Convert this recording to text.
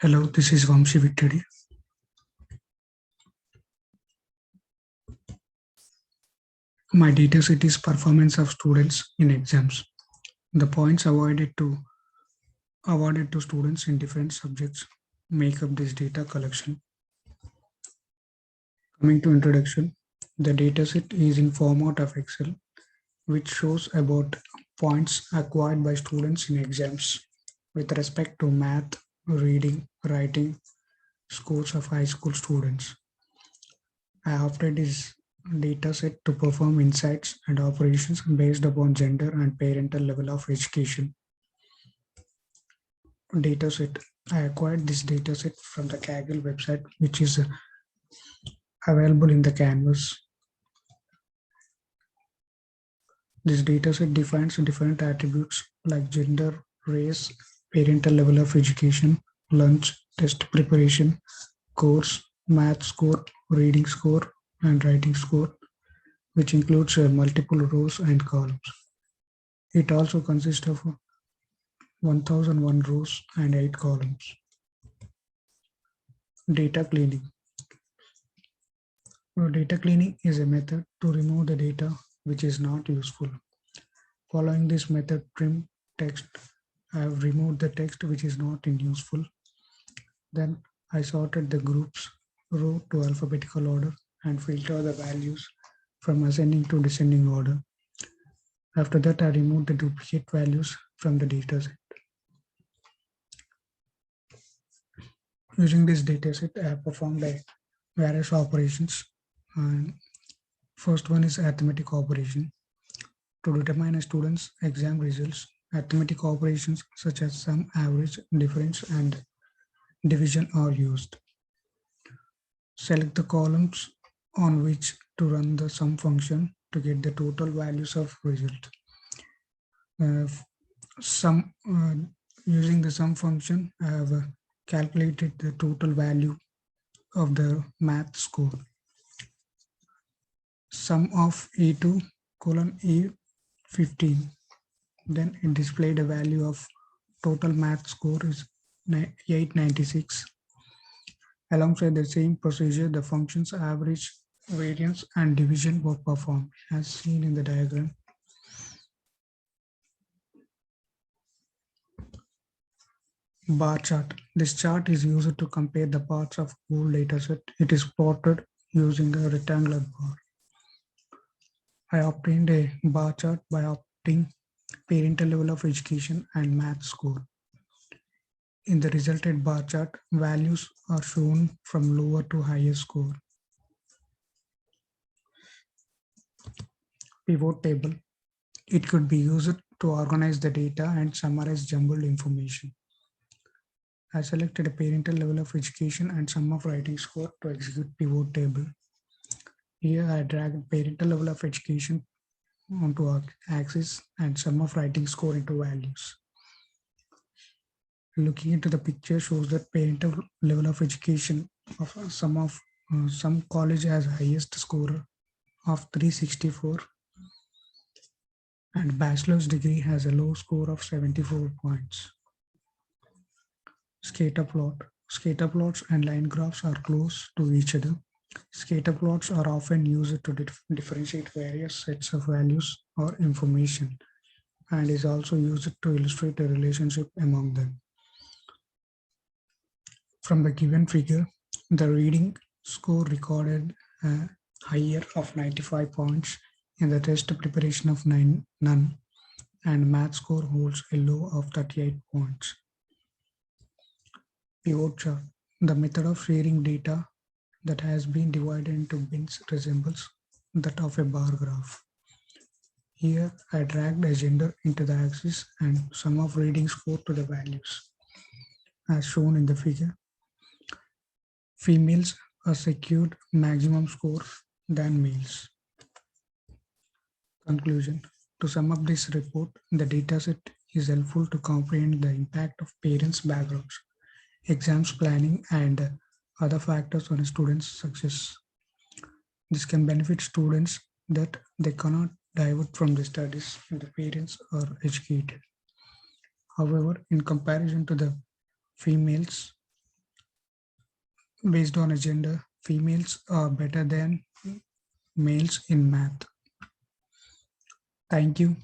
Hello, this is Vamshi Victory. My dataset is performance of students in exams. The points awarded to students in different subjects make up this data collection. Coming to introduction, the dataset is in format of Excel, which shows about points acquired by students in exams with respect to math, reading, writing, scores of high school students. I opted this dataset to perform insights and operations based upon gender and parental level of education. Dataset. I acquired this dataset from the Kaggle website, which is available in the Canvas. This dataset defines different attributes like gender, race, parental level of education, lunch, test preparation, course, math score, reading score, and writing score, which includes multiple rows and columns. It also consists of 1001 rows and 8 columns. Data cleaning. Data cleaning is a method to remove the data which is not useful. Following this method, trim text, I have removed the text which is not in useful. Then I sorted the groups row to alphabetical order and filter the values from ascending to descending order. After that, I removed the duplicate values from the dataset. Using this dataset, I have performed various operations. And first one is arithmetic operation. To determine a student's exam results, arithmetic operations such as sum, average, difference, and division are used. Select the columns on which to run the sum function to get the total values of result. Uh, sum Using the sum function, I have calculated the total value of the math score. Sum of E2 colon E15. Then it displayed a value of total math score is 896. Alongside the same procedure, the functions average, variance, and division were performed as seen in the diagram. Bar chart. This chart is used to compare the parts of whole dataset. It is plotted using a rectangular bar. I obtained a bar chart by opting parental level of education and math score. In the resulted bar chart, values are shown from lower to higher score. Pivot table. It could be used to organize the data and summarize jumbled information. I selected a parental level of education and sum of writing score to execute pivot table. Here I dragged parental level of education onto axis and sum of writing score into values. Looking into the picture shows that parental level of education of some college has highest score of 364 and bachelor's degree has a low score of 74 points. Scatter plot. Scatter plots and line graphs are close to each other. Scatter plots are often used to differentiate various sets of values or information and is also used to illustrate a relationship among them. From the given figure, the reading score recorded a higher of 95 points in the test preparation of none, and math score holds a low of 38 points. Pivot chart. The method of sharing data that has been divided into bins resembles that of a bar graph. Here, I dragged a gender into the axis and sum of reading score to the values. As shown in the figure, females are secured maximum score than males. Conclusion. To sum up this report, the dataset is helpful to comprehend the impact of parents' backgrounds, exams planning, and other factors on a student's success. This can benefit students that they cannot divert from the studies if the parents are educated. However, in comparison to the females, based on a gender. Females are better than males in math. Thank you.